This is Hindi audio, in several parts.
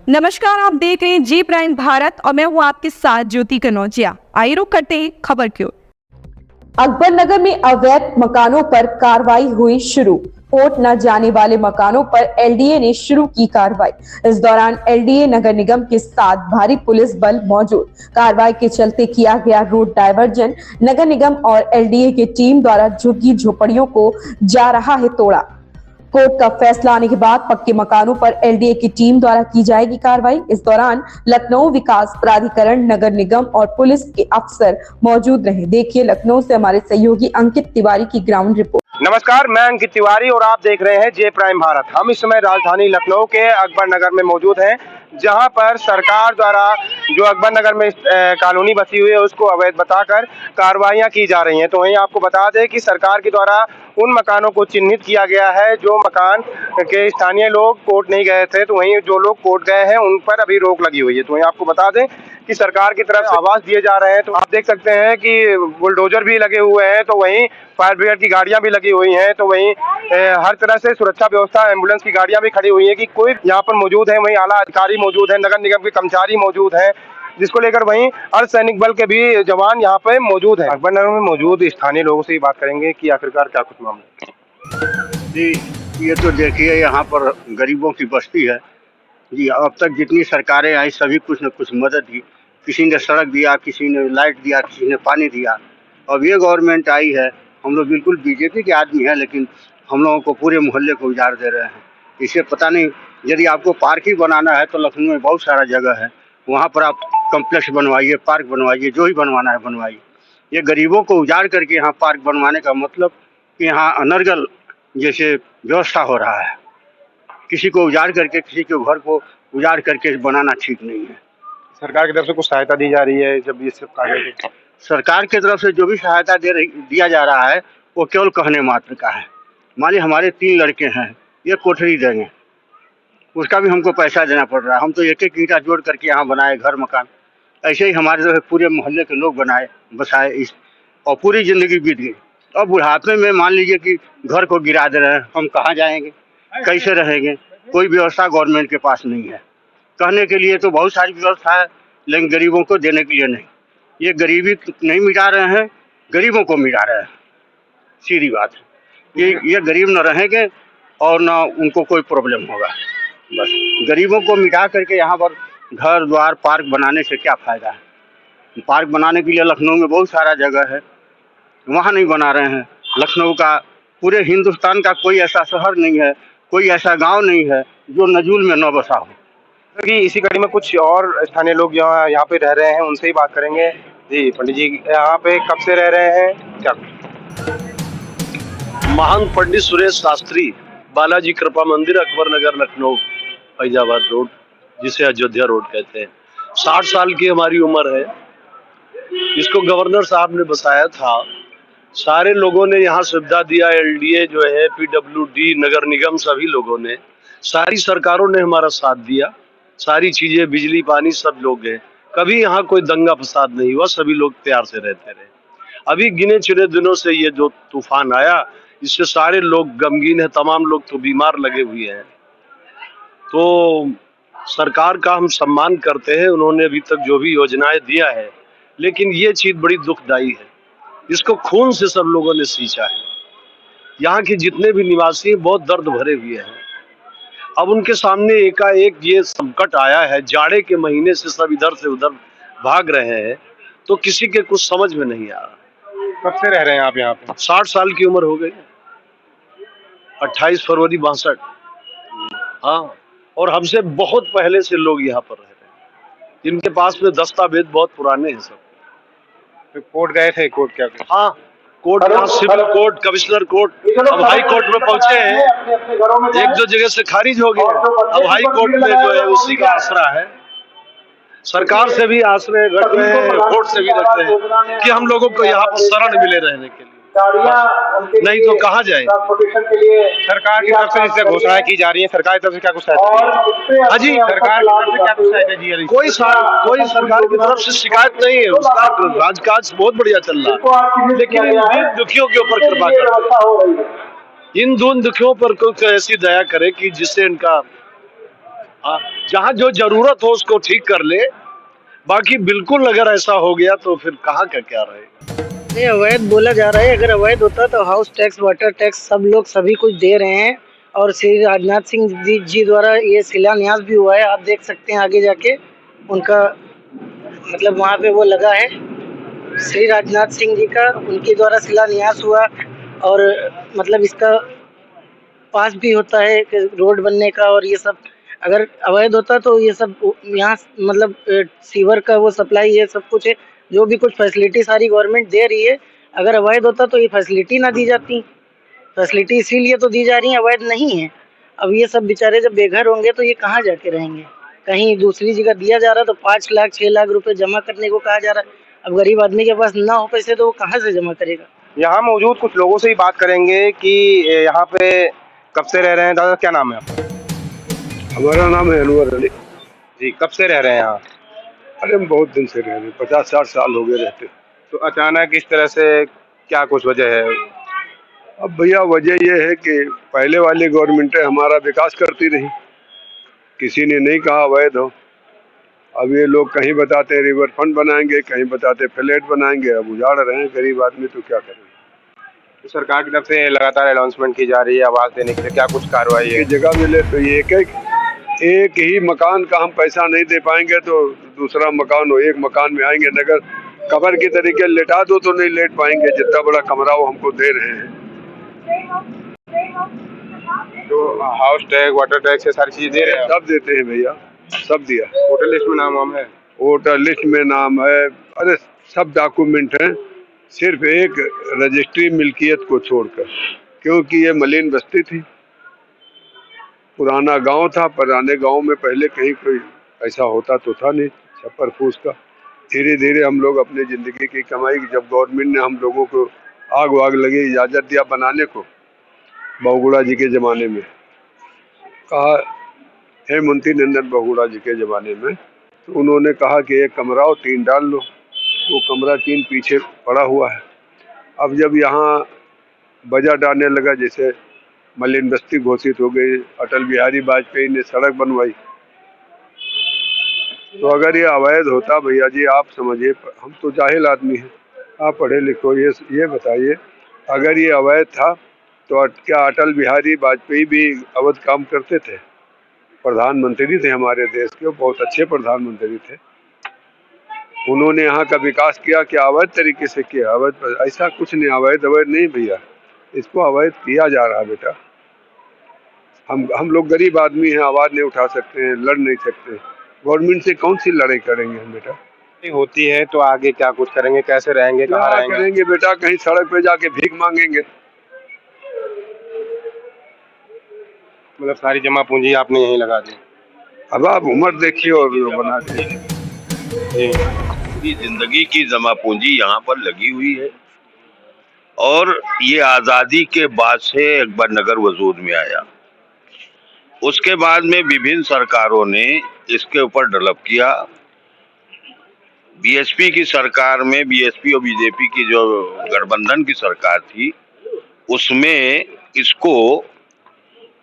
नमस्कार, आप देख रहे हैं जी प्राइम भारत और मैं हूं आपके साथ ज्योति कनौजिया। आइए रुक करते हैं खबर की ओर। अकबर नगर में अवैध मकानों पर कार्रवाई हुई शुरू। कोर्ट न जाने वाले मकानों पर एलडीए ने शुरू की कार्रवाई। इस दौरान एलडीए नगर निगम के साथ भारी पुलिस बल मौजूद। कार्रवाई के चलते किया गया रोड डायवर्जन। नगर निगम और एलडीए की टीम द्वारा झुग्गी झोपड़ियों को जा रहा है तोड़ा। कोर्ट का फैसला आने के बाद पक्के मकानों पर एलडीए की टीम द्वारा की जाएगी कार्रवाई। इस दौरान लखनऊ विकास प्राधिकरण, नगर निगम और पुलिस के अफसर मौजूद रहे। देखिए लखनऊ से हमारे सहयोगी अंकित तिवारी की ग्राउंड रिपोर्ट। नमस्कार, मैं अंकित तिवारी और आप देख रहे हैं जे प्राइम भारत। हम इस समय राजधानी लखनऊ के अकबर नगर में मौजूद हैं, जहां पर सरकार द्वारा जो अकबर नगर में कॉलोनी बसी हुई है उसको अवैध बताकर कार्रवाइयां की जा रही हैं। तो वहीं आपको बता दें कि सरकार के द्वारा उन मकानों को चिन्हित किया गया है जो मकान के स्थानीय लोग कोर्ट नहीं गए थे, तो वहीं जो लोग कोर्ट गए हैं उन पर अभी रोक लगी हुई है। तो वहीं आपको बता दें कि सरकार की तरफ से आवास दिए जा रहे हैं। तो आप देख सकते हैं कि बुलडोजर भी लगे हुए हैं, तो वहीं फायर ब्रिगेड की गाड़ियां भी लगी हुई हैं, तो वहीं हर तरह से सुरक्षा व्यवस्था, एम्बुलेंस की गाड़ियां भी खड़ी हुई है कि कोई यहाँ पर मौजूद है। वहीं आला अधिकारी मौजूद है, नगर निगम के कर्मचारी मौजूद हैं, जिसको लेकर वहीं अर्धसैनिक बल के भी जवान यहाँ पे मौजूद है। अकबर नगर में मौजूद स्थानीय लोगों से ही बात करेंगे कि आखिरकार क्या कुछ मामला जी। ये तो देखिए, यहाँ पर गरीबों की बस्ती है जी। अब तक जितनी सरकारें आई सभी कुछ न कुछ मदद दी। किसी ने सड़क दिया, किसी ने लाइट दिया, किसी ने पानी दिया। अब ये गवर्नमेंट आई है, हम लोग बिल्कुल बीजेपी के आदमी हैं, लेकिन हम लोगों को पूरे मोहल्ले को उजाड़ दे रहे हैं। इसे पता नहीं, यदि आपको पार्क ही बनाना है तो लखनऊ में बहुत सारा जगह है, वहाँ पर आप कम्प्लेक्स बनवाइए, पार्क बनवाइए, जो ही बनवाना है बनवाइए। ये गरीबों को उजाड़ करके यहाँ पार्क बनवाने का मतलब कि यहाँ अनर्गल जैसे व्यवस्था हो रहा है। किसी को उजाड़ करके, किसी के घर को उजाड़ करके बनाना ठीक नहीं है। सरकार की तरफ से कुछ सहायता दी जा रही है जब ये सब कार्य? सरकार की तरफ से जो भी सहायता दिया जा रहा है वो केवल कहने मात्र का है। मान लीजिए हमारे 3 लड़के हैं, ये कोठरी देंगे, उसका भी हमको पैसा देना पड़ रहा है। हम तो एक एक ईंटा जोड़ करके यहाँ बनाए घर मकान। ऐसे ही हमारे जो है पूरे मोहल्ले के लोग बसाए इस, और पूरी ज़िंदगी बीत गई। अब बुढ़ापे में मान लीजिए कि घर को गिरा दे रहे हैं, हम कहाँ जाएंगे, कैसे रहेंगे? कोई व्यवस्था गवर्नमेंट के पास नहीं है। कहने के लिए तो बहुत सारी व्यवस्था है, लेकिन गरीबों को देने के लिए नहीं। ये गरीबी नहीं मिटा रहे हैं, गरीबों को मिटा रहे हैं। सीधी बात है, ये गरीब न रहेंगे और न उनको कोई प्रॉब्लम होगा। बस गरीबों को मिटा करके यहाँ पर घर द्वार पार्क बनाने से क्या फ़ायदा है? पार्क बनाने के लिए लखनऊ में बहुत सारा जगह है, वहाँ नहीं बना रहे हैं। लखनऊ का, पूरे हिंदुस्तान का कोई ऐसा शहर नहीं है, कोई ऐसा गांव नहीं है जो नजूल में न बसा हो। कि इसी कड़ी में कुछ और स्थानीय लोग यहाँ पे रह रहे हैं, उनसे ही बात करेंगे। जी पंडित जी, यहाँ पे कब से रह रहे हैं, क्या? महान पंडित सुरेश शास्त्री, बालाजी कृपा मंदिर, अकबर नगर, लखनऊ, फैजाबाद रोड, जिसे अयोध्या रोड कहते हैं। 60 साल की हमारी उम्र है। इसको गवर्नर साहब ने बसाया था। सारे लोगों ने यहाँ सुविधा दिया, एलडीए जो है, पीडब्ल्यूडी, नगर निगम, सभी लोगों ने, सारी सरकारों ने हमारा साथ दिया। सारी चीजें, बिजली पानी सब लोग गए, कभी यहाँ कोई दंगा फसाद नहीं हुआ, सभी लोग प्यार से रहते रहे। अभी गिने चुने दिनों से ये जो तूफान आया, इससे सारे लोग गमगीन है, तमाम लोग तो बीमार लगे हुए हैं। तो सरकार का हम सम्मान करते हैं, उन्होंने अभी तक जो भी योजनाएं दिया है, लेकिन ये चीज बड़ी दुखदायी है। इसको खून से सब लोगों ने सींचा है। यहाँ के जितने भी निवासी हैं बहुत दर्द भरे हुए हैं। अब उनके सामने एकाएक ये संकट आया है, जाड़े के महीने से सब इधर से उधर भाग रहे हैं, तो किसी के कुछ समझ में नहीं आ रहा। कब से रह रहे हैं आप यहाँ पे? 60 साल की उम्र हो गई, 28 फरवरी 62। हाँ, और हमसे बहुत पहले से लोग यहाँ पर रह रहे हैं, जिनके पास में दस्तावेज बहुत पुराने हैं सब। तो कोर्ट गए थे, कोर्ट क्या? हाँ, court, civil court, commissioner court, अब हाई कोर्ट में पहुंचे हैं। 1-2 जगह से खारिज हो गया, अब हाई कोर्ट में जो है उसी का आसरा है। सरकार से भी आश्रय रख रहे हैं, कोर्ट से भी रख रहे हैं कि हम लोगों को यहाँ पर शरण मिले रहने के लिए, नहीं तो कहाँ जाए। सरकार की तरफ से इससे घोषणाएं की जा रही है, सरकार की तरफ से क्या कुछ सहायता? हाँ जी, सरकार की तरफ से क्या कुछ सहायता दी जा रही है? कोई सरकार की तरफ से शिकायत नहीं है, उसका राजकाज बहुत बढ़िया चल रहा है, लेकिन इन दीन दुखियों के ऊपर कृपा करे, इन दीन दुखियों पर कुछ ऐसी दया करे कि जिससे इनका जहाँ जो जरूरत हो उसको ठीक कर ले, बाकी बिल्कुल अगर ऐसा हो गया तो फिर कहाँ का क्या रहेगा। ये अवैध बोला जा रहा है, अगर अवैध होता तो हाउस टैक्स, वाटर टैक्स सब लोग सभी कुछ दे रहे हैं। और श्री राजनाथ सिंह जी द्वारा ये शिलान्यास भी हुआ है, आप देख सकते हैं आगे जाके उनका मतलब वहाँ पे वो लगा है श्री राजनाथ सिंह जी का, उनके द्वारा शिलान्यास हुआ। और मतलब इसका पास भी होता है कि रोड बनने का, और ये सब अगर अवैध होता तो ये सब यहाँ मतलब सीवर का वो सप्लाई है, सब कुछ है, जो भी कुछ फैसिलिटी सारी गवर्नमेंट दे रही है। अगर अवैध होता तो ये फैसिलिटी ना दी जाती, फैसिलिटी इसीलिए तो दी जा रही है, अवैध नहीं है। अब ये सब बेचारे जब बेघर होंगे तो ये कहाँ जाके रहेंगे, कहीं दूसरी जगह दिया जा रहा तो 5 लाख 6 लाख रुपए जमा करने को कहा जा रहा है। अब गरीब आदमी के पास ना हो पैसे तो वो कहाँ से जमा करेगा। यहाँ मौजूद कुछ लोगों से ही बात करेंगे कि यहाँ पे कब से रह रहे हैं। दादा क्या नाम है आपका? हमारा नाम है अनवर अली। जी, कब से रह रहे हैं यहाँ? अरे हम बहुत दिन से रह रहे हैं, 50-60 साल हो गए रहते। तो अचानक इस तरह से क्या कुछ वजह है? अब भैया वजह यह है कि पहले वाली गवर्नमेंटें हमारा विकास करती रही, किसी ने नहीं कहा अवैध हो। अब ये लोग कहीं बताते हैं रिवर फ्रंट बनाएंगे, कहीं बताते फ्लैट बनाएंगे, अब उजाड़ रहे हैं गरीब आदमी, तो क्या करें। तो सरकार की तरफ से लगातार अनाउंसमेंट की जा रही है आवाज देने के लिए, क्या कुछ कार्रवाई है? एक जगह मिले तो ये एक ही मकान का हम पैसा नहीं दे पाएंगे तो दूसरा मकान हो, एक मकान में आएंगे, नगर कबर की तरीके लेटा दो तो नहीं लेट पाएंगे, जितना बड़ा कमरा वो हमको दे रहे हैं। तो हाउस टैक्स, वाटर टैक्स, ये सारी चीजें दे रहे हैं? सब देते हैं भैया, सब दिया। वोटर लिस्ट में नाम है? वोटर लिस्ट में नाम है, अरे सब डॉक्यूमेंट हैं, सिर्फ एक रजिस्ट्री मिल्कियत को छोड़कर, क्योंकि ये मलिन बस्ती थी, पुराना गांव था। पुराने गांव में पहले कहीं कोई ऐसा होता तो था नहीं, छप्पर फूस का। धीरे धीरे हम लोग अपनी जिंदगी की कमाई, जब गवर्नमेंट ने हम लोगों को आग वाग लगी इजाजत दिया बनाने को, बहुगुड़ा जी के ज़माने में कहा, हेमंती नंदन बहुगुड़ा जी के ज़माने में, तो उन्होंने कहा कि एक कमरा और टीन डाल लो। वो कमरा टीन पीछे पड़ा हुआ है। अब जब यहाँ बजट आने लगा, जैसे मलिन बस्ती घोषित हो गई, अटल बिहारी वाजपेयी ने सड़क बनवाई, तो अगर ये अवैध होता, भैया जी आप समझिए, हम तो जाहिल आदमी हैं, आप पढ़े लिखो, ये बताइए, अगर ये अवैध था तो क्या अटल बिहारी वाजपेयी भी अवैध काम करते थे? प्रधानमंत्री थे हमारे देश के, बहुत अच्छे प्रधानमंत्री थे, उन्होंने यहाँ का विकास किया, क्या अवैध तरीके से किया? अवैध ऐसा कुछ नहीं, अवैध नहीं भैया, इसको अवैध किया जा रहा है बेटा। हम लोग गरीब आदमी हैं, आवाज नहीं उठा सकते हैं, लड़ नहीं सकते, गवर्नमेंट से कौन सी लड़ाई करेंगे हम बेटा? होती है तो आगे क्या कुछ करेंगे, कैसे रहेंगे, कहाँ रहेंगे? करेंगे बेटा, कहीं सड़क पे जाके भीख मांगेंगे। मतलब सारी जमा पूंजी आपने यहीं लगा दी? अब आप उम्र देखिए और बना दीजिए। पूरी जिंदगी की जमा पूंजी यहाँ पर लगी हुई है, और ये आज़ादी के बाद से अकबर नगर वजूद में आया। उसके बाद में विभिन्न सरकारों ने इसके ऊपर डेवलप किया। बीएसपी की सरकार में, बीएसपी और बीजेपी की जो गठबंधन की सरकार थी, उसमें इसको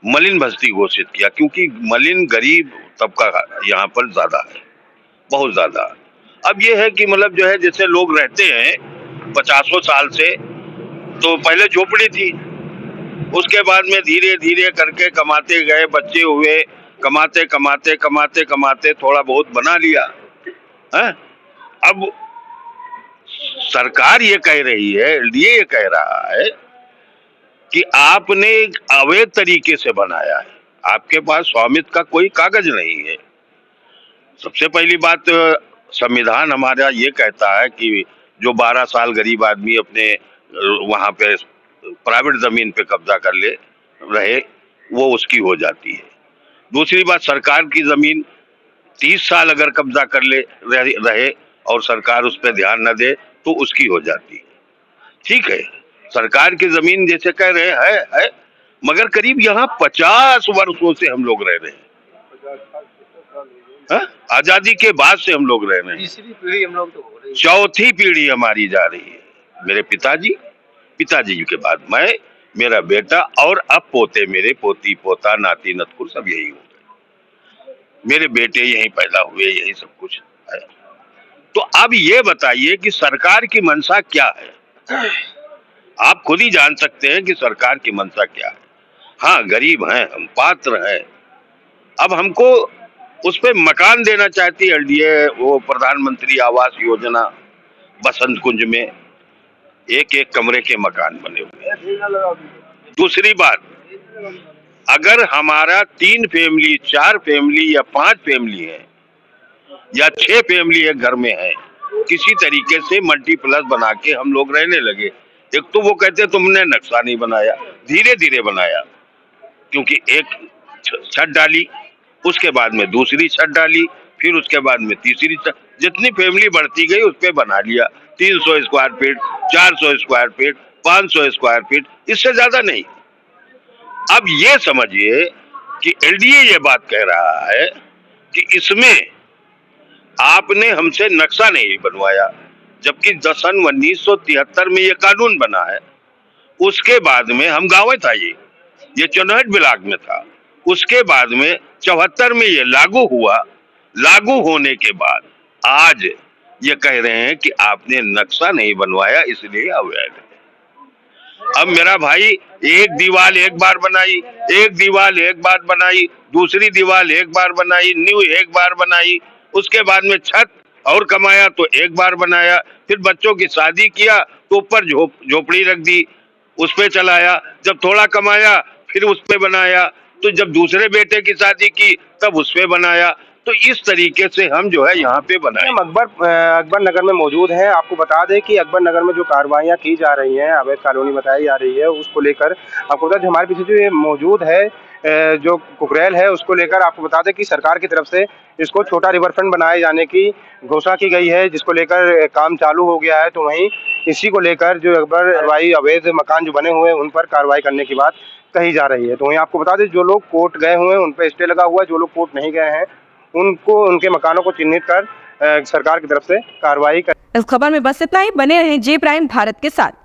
मलिन बस्ती घोषित किया, क्योंकि मलिन गरीब तबका यहाँ पर ज्यादा है, बहुत ज्यादा। अब ये है कि मतलब जो है, जैसे लोग रहते हैं 50 साल से, तो पहले झोपड़ी थी, उसके बाद में धीरे धीरे करके कमाते गए, बच्चे हुए, कमाते कमाते कमाते कमाते थोड़ा बहुत बना लिया है। अब सरकार ये कह रही है, एलडीए ये कह रहा है कि आपने अवैध तरीके से बनाया है, आपके पास स्वामित्व का कोई कागज नहीं है। सबसे पहली बात, संविधान हमारा ये कहता है कि जो 12 साल गरीब आदमी अपने वहां पे प्राइवेट जमीन पे कब्जा कर ले रहे, वो उसकी हो जाती है। दूसरी बात, सरकार की जमीन 30 साल अगर कब्जा कर ले रहे और सरकार उस पर ध्यान न दे तो उसकी हो जाती है। ठीक है, सरकार की जमीन जैसे कह रहे है, मगर करीब यहाँ 50 वर्षों से हम लोग रह रहे हैं, आजादी के बाद से हम लोग रह रहे हैं। तीसरी पीढ़ी हम लोग तो हो रही है, चौथी पीढ़ी हमारी जा रही है। मेरे पिताजी के बाद मैं, मेरा बेटा, और अब पोते मेरे, पोती पोता नाती नतकुर सब यही हो गए। मेरे बेटे यहीं पैदा हुए, यही सब कुछ है। तो अब ये बताइए कि सरकार की मंशा क्या है। आप खुद ही जान सकते हैं कि सरकार की मंशा क्या है। हाँ, गरीब हैं हम, पात्र हैं। अब हमको उस पे मकान देना चाहती है एलडीए, वो प्रधानमंत्री आवास योजना, बसंत कुंज में एक एक कमरे के मकान बने हुए हैं। दूसरी बात, अगर हमारा 3 फैमिली, 4 फैमिली या 5 फैमिली है या 6 फैमिली एक घर में है, किसी तरीके से मल्टीप्लस बना के हम लोग रहने लगे। एक तो वो कहते तुमने नक्शा नहीं बनाया, धीरे धीरे बनाया, क्योंकि एक छत डाली, उसके बाद में दूसरी छत डाली, फिर उसके बाद में तीसरी छत, जितनी फैमिली बढ़ती गई उस पे बना लिया 300 square feet, 400 square feet, 500 square feet, इससे ज्यादा नहीं। अब ये समझिए कि एलडीए ये बात कह रहा है कि इसमें आपने हमसे नक्शा नहीं बनवाया, जबकि सन 1973 में ये कानून बना है। उसके बाद में हम गाँव में था, ये चुनहट ब्लॉक में था। उसके बाद में 74 में ये लागू हुआ। लागू होने के बाद आज ये कह रहे हैं कि आपने नक्शा नहीं बनवाया इसलिए अवैध है। अब मेरा भाई, एक दीवार एक बार बनाई, एक दीवार एक बार बनाई, दूसरी दीवार एक बार बनाई, न्यू एक बार बनाई, उसके बाद में छत और कमाया तो एक बार बनाया, फिर बच्चों की शादी किया तो ऊपर झोपड़ी रख दी, उस पे चलाया, जब थोड़ा कमाया फिर उस पे बनाया, तो जब दूसरे बेटे की शादी की तब उस पे बनाया। तो इस तरीके से हम जो है यहाँ पे बनाए। हम अकबर नगर में मौजूद हैं। आपको बता दें कि अकबर नगर में जो कार्रवाइयाँ की जा रही हैं, अवैध कॉलोनी बताई जा रही है, उसको लेकर आपको बता दें हमारे पीछे जो ये मौजूद है जो कुकरेल है, उसको लेकर आपको बता दें कि सरकार की तरफ से इसको छोटा रिवरफ्रंट बनाए जाने की घोषणा की गई है, जिसको लेकर काम चालू हो गया है। तो वहीं इसी को लेकर जो अकबर कार्रवाई, अवैध मकान जो बने हुए हैं उन पर कार्रवाई करने की बात कही जा रही है। तो वहीं आपको बता दें जो लोग कोर्ट गए हुए हैं उन पर स्टे लगा हुआ है, जो लोग कोर्ट नहीं गए हैं उनको, उनके मकानों को चिन्हित कर सरकार की तरफ से कार्रवाई कर। इस खबर में बस इतना ही। बने रहें जे प्राइम भारत के साथ।